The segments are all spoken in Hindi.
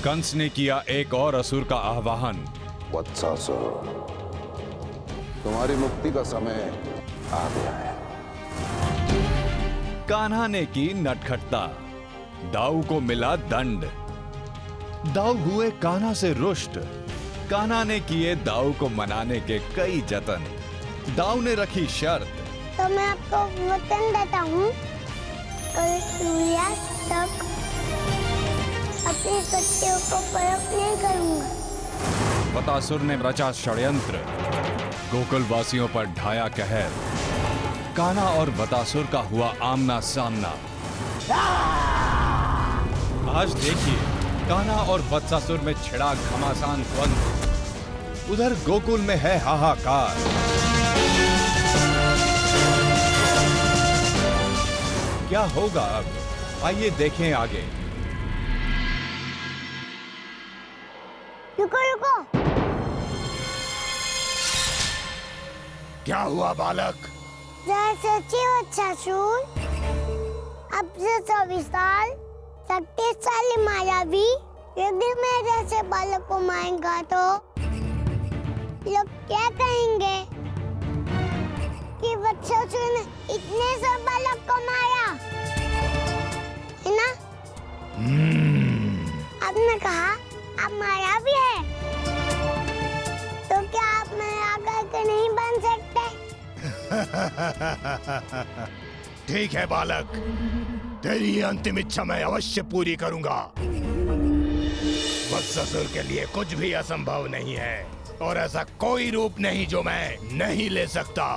कंस ने किया एक और असुर का आह्वान। वत्सासुर, तुम्हारी मुक्ति का समय आ गया है। कान्हा ने की नटखटता, दाऊ को मिला दंड। दाऊ हुए कान्हा से रुष्ट। कान्हा ने किए दाऊ को मनाने के कई जतन। दाऊ ने रखी शर्त, तो मैं आपको वचन देता हूँ, कल सूर्यास्त तक अपने कृत्यों को परख नहीं करूंगा। वत्सासुर ने रचा षड्यंत्र, गोकुल वासियों पर ढाया कहर। कान्हा और वत्सासुर का हुआ आमना सामना। आज देखिए कान्हा और वत्सासुर में छिड़ा घमासान द्वंद्व। उधर गोकुल में है हाहाकार। क्या होगा अब, आइए देखें आगे। रुको रुको, क्या हुआ बालक? जरा सोचिए वत्सासुर, अब से 24 साल शक्तिशाली मायावी यदि मैं जैसे बालक को मारेगा तो लोग क्या कहेंगे कि वत्सासुर ने इतने से बालक को मारा, है ना? आपने कहा आप मायावी है, तो क्या आप मेरा करके नहीं बन सकते? ठीक है बालक, तेरी अंतिम इच्छा मैं अवश्य पूरी करूंगा। वत्सासुर के लिए कुछ भी असंभव नहीं है और ऐसा कोई रूप नहीं जो मैं नहीं ले सकता।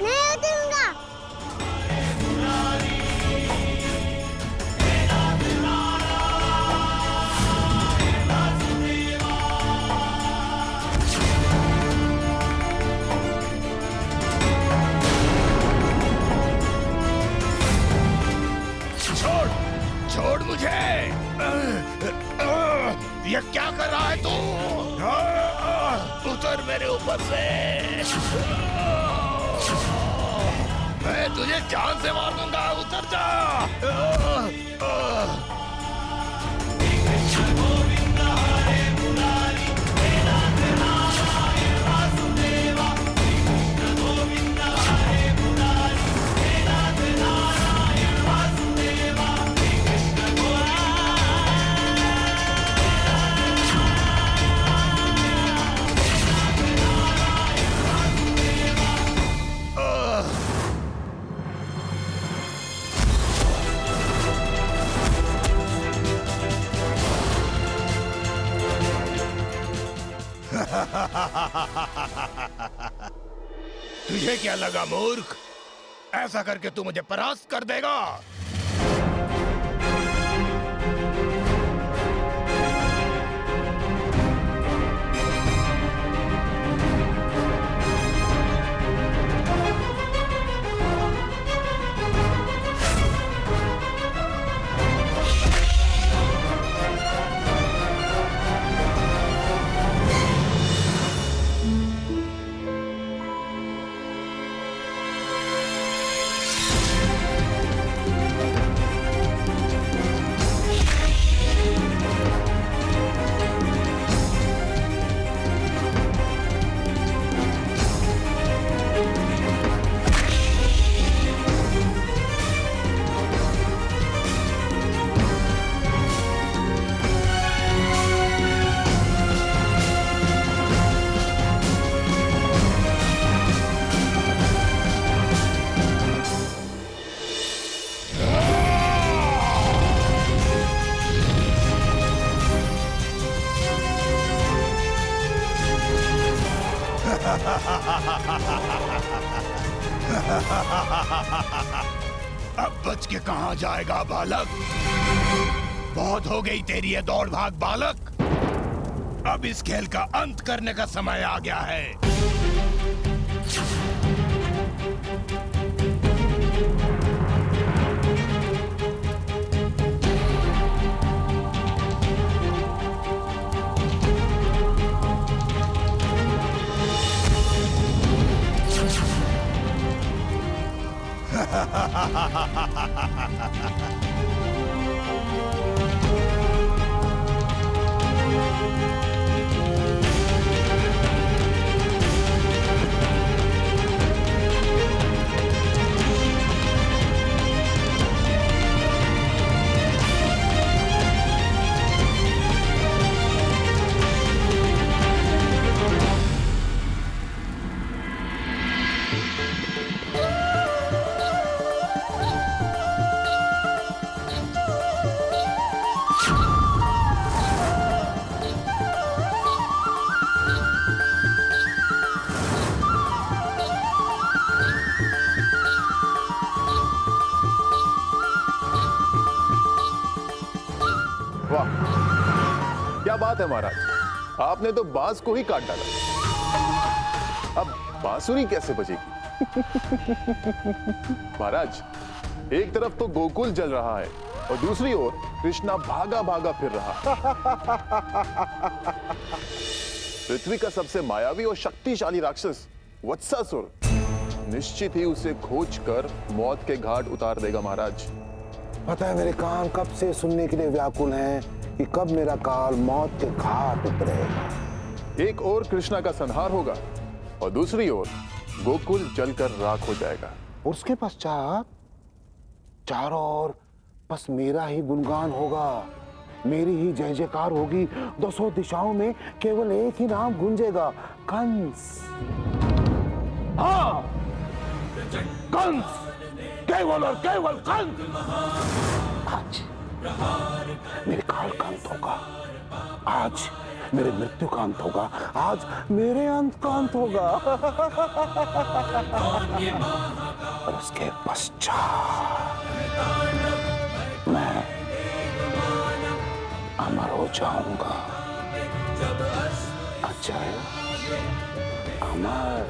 नहीं उतरूंगा। छोड़, छोड़ मुझे। ये क्या कर रहा है तू? उतर मेरे ऊपर से। मैं तुझे जान से मार दूंगा, उतर जा। तुझे क्या लगा मूर्ख? ऐसा करके तू मुझे परास्त कर देगा? अब बच के कहां जाएगा बालक? बहुत हो गई तेरी ये दौड़ भाग बालक। अब इस खेल का अंत करने का समय आ गया है। वाह, क्या बात है महाराज, आपने तो बांस को ही काट डाला। अब बांसुरी कैसे बजेगी? महाराज, एक तरफ तो गोकुल जल रहा है और दूसरी ओर कृष्णा भागा भागा फिर रहा। पृथ्वी का सबसे मायावी और शक्तिशाली राक्षस वत्सासुर निश्चित ही उसे खोज कर मौत के घाट उतार देगा महाराज। पता है, मेरे कान कब से सुनने के लिए व्याकुल हैं कि कब मेरा काल मौत के घाट उतरेगा। एक ओर कृष्णा का संहार होगा और दूसरी ओर गोकुल जलकर राख हो जाएगा। उसके पश्चात चारों ओर बस मेरा ही गुणगान होगा, मेरी ही जय जयकार होगी। 200 दिशाओं में केवल एक ही नाम गूंजेगा, कंस। हाँ, कंस, केवल और केवल कंस। आज मेरे काल का अंत होगा, आज मेरे मृत्यु का अंत होगा, आज मेरे अंत का अंत होगा। और उसके पश्चात मैं अमर हो जाऊंगा, अजय अमर।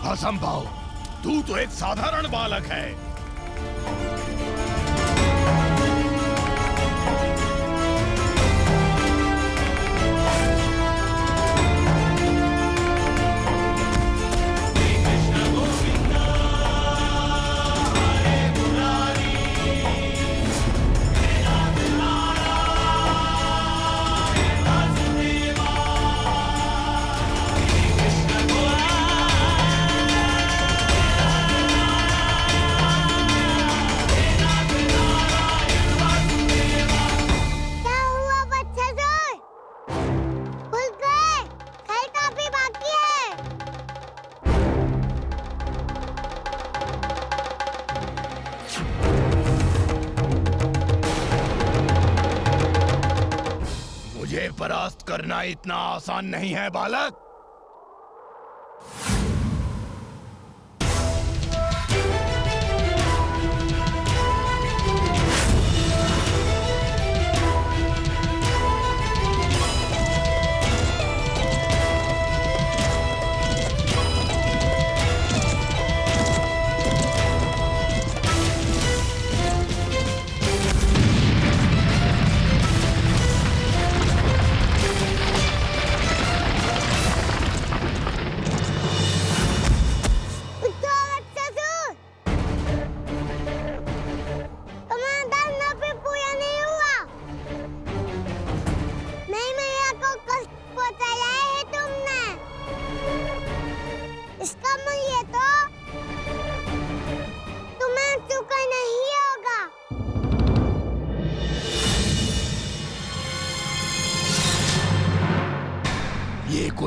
असंभव, तू तो एक साधारण बालक है। परास्त करना इतना आसान नहीं है बालक।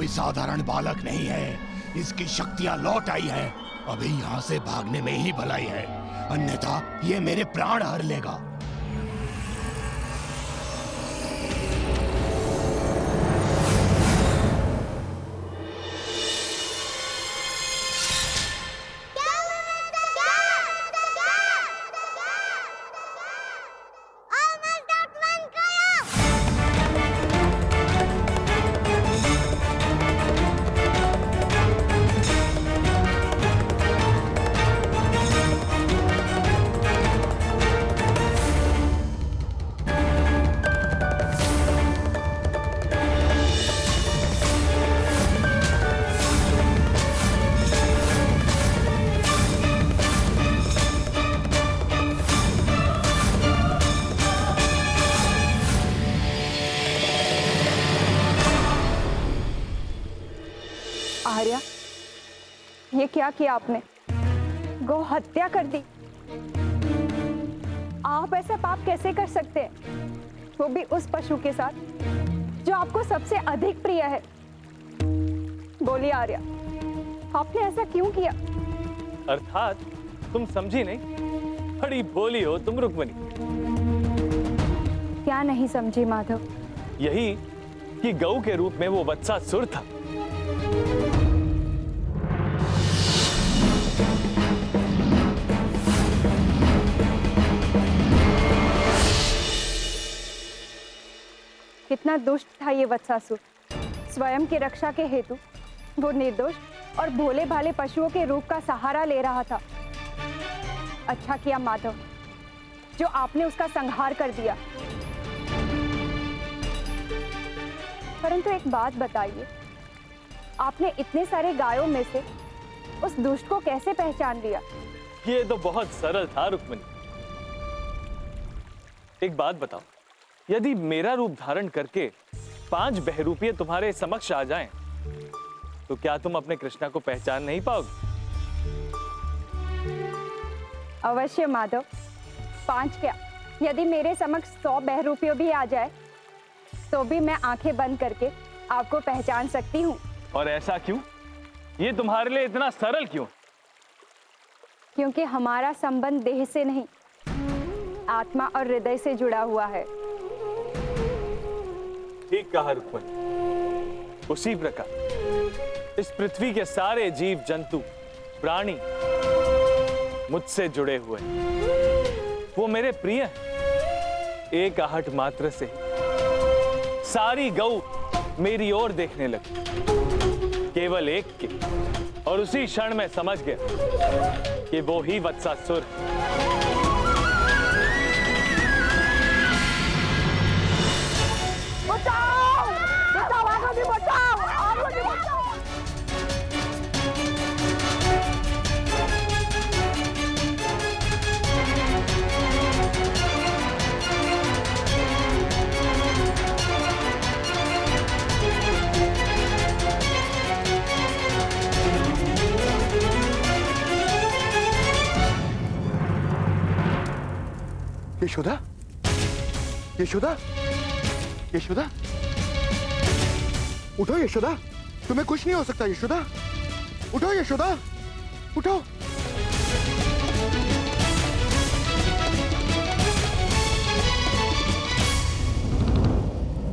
कोई साधारण बालक नहीं है। इसकी शक्तियां लौट आई हैं। अभी यहाँ से भागने में ही भलाई है, अन्यथा ये मेरे प्राण हर लेगा। आर्या, ये क्या किया आपने? गौ हत्या कर दी। आप ऐसा पाप कैसे कर सकते हैं, वो भी उस पशु के साथ जो आपको सबसे अधिक प्रिय है? बोलिए आर्या, आपने ऐसा क्यों किया? अर्थात तुम समझी नहीं। बड़ी भोली हो तुम रुक्मणी। क्या नहीं समझी माधव? यही कि गौ के रूप में वो वत्सासुर था। कितना दुष्ट था ये वत्सासुर। स्वयं की रक्षा के हेतु वो निर्दोष और भोले भाले पशुओं के रूप का सहारा ले रहा था। अच्छा किया माधव जो आपने उसका संहार कर दिया। परंतु एक बात बताइए, आपने इतने सारे गायों में से उस दुष्ट को कैसे पहचान लिया? ये तो बहुत सरल था रुक्मणी। एक बात बताओ, यदि मेरा रूप धारण करके 5 बहरूपिये तुम्हारे समक्ष आ जाएं, तो क्या तुम अपने कृष्णा को पहचान नहीं पाओगे? अवश्य माधव, 5 क्या, यदि मेरे समक्ष 100 बहरूपियों भी आ जाए तो भी मैं आंखें बंद करके आपको पहचान सकती हूँ। और ऐसा क्यों? ये तुम्हारे लिए इतना सरल क्यों? क्योंकि हमारा संबंध देह से नहीं, आत्मा और हृदय से जुड़ा हुआ है। ठीक कहा रुक्मणी। उसी प्रकार इस पृथ्वी के सारे जीव जंतु प्राणी मुझसे जुड़े हुए, वो मेरे प्रिय हैं। एक आहट मात्र से सारी गौ मेरी ओर देखने लगी, केवल एक के, और उसी क्षण में समझ गया कि वो ही वत्सासुर है। बचाओ! बचाओ! आप लोग बचाओ! आप लोग बचाओ! यशोदा, यशोदा, यशोदा, उठो यशोदा, तुम्हें कुछ नहीं हो सकता यशोदा। उठो यशोदा, उठो।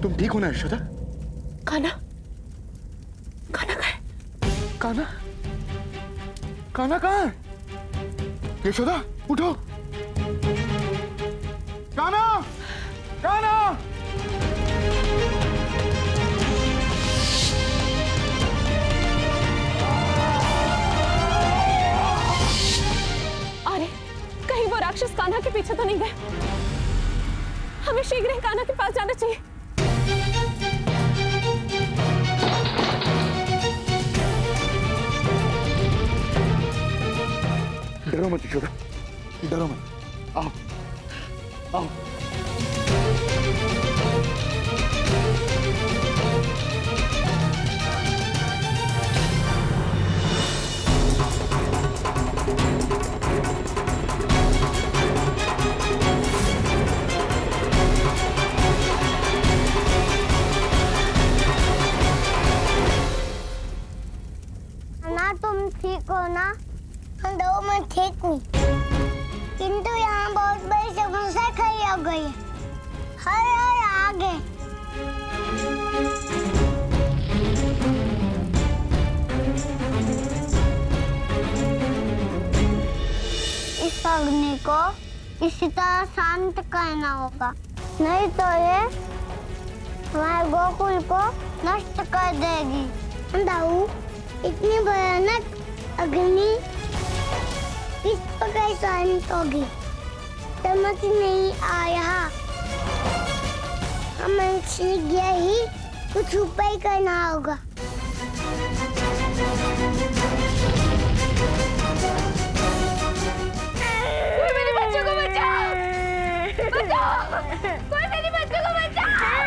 तुम ठीक हो ना यशोदा? कान्हा, कान्हा कहाँ है? कान्हा, कान्हा कहाँ है? यशोदा, उठो। कान्हा, कान्हा। अरे, कहीं वो राक्षस कान्हा के पीछे तो नहीं गए? हमें शीघ्र ही कान्हा के पास जाना चाहिए। डरो मत यशोदा, डरो मत। आओ, आओ। हो गई है। हर आगे। इस अग्नि को किसी तरह शांत करना होगा, नहीं तो ये हमारे गोकुल को नष्ट कर देगी। दाऊ, इतनी भयानक अग्नि किस प्रकार शांत होगी समझ नहीं आया। हमें शीघ्र ही कुछ उपाय करना होगा। कोई मेरे बच्चों को बचाओ! बचाओ! कोई मेरे बच्चों को बचाओ!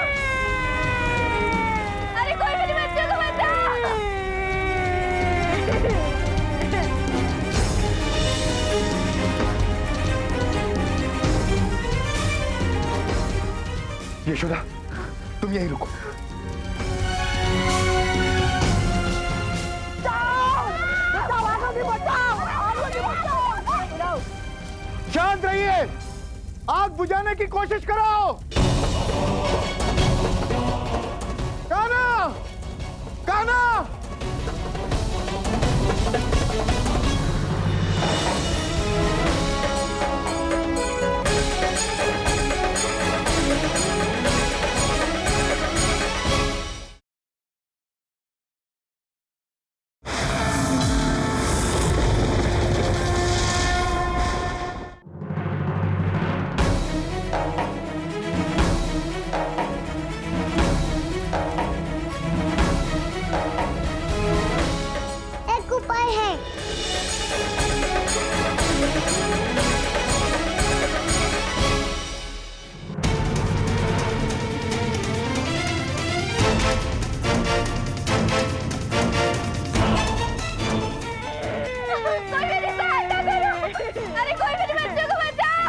अरे कोई मेरे बच्चों को बचाओ! यशोदा, तुम यहीं रुको। शांत रहिए, आग बुझाने की कोशिश करो। कान्हा, कान्हा! एक उपाय है। कोई मेरी सहायता करो! अरे कोई मेरे बच्चों को बचाओ!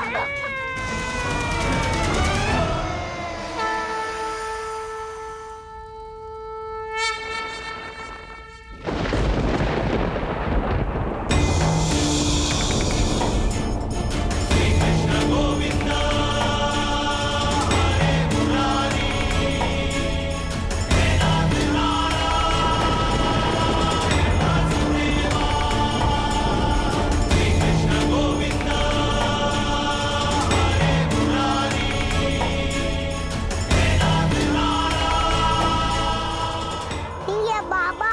ये बाबा,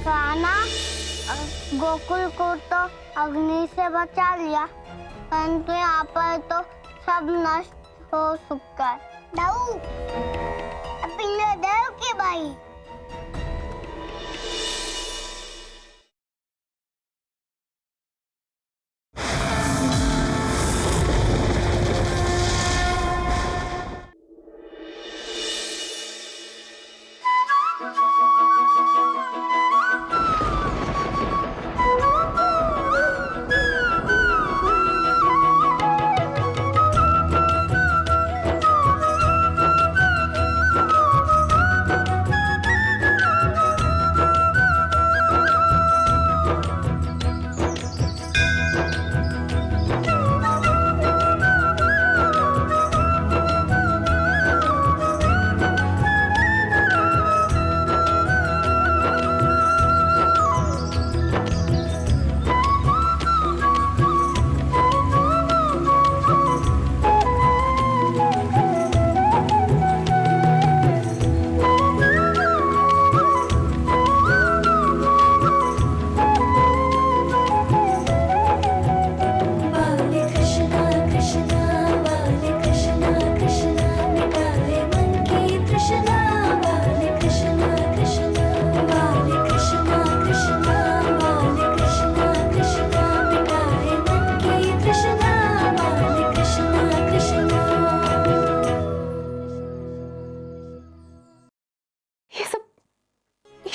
कान्हा, गोकुल को तो अग्नि से बचा लिया, परंतु यहाँ पर तो सब नष्ट हो चुका है। दाऊ, अपने देव के भाई।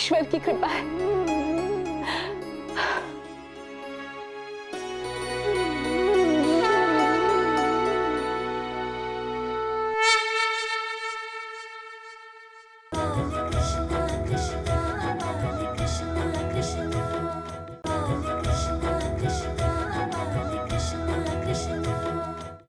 ईश्वर की कृपा है।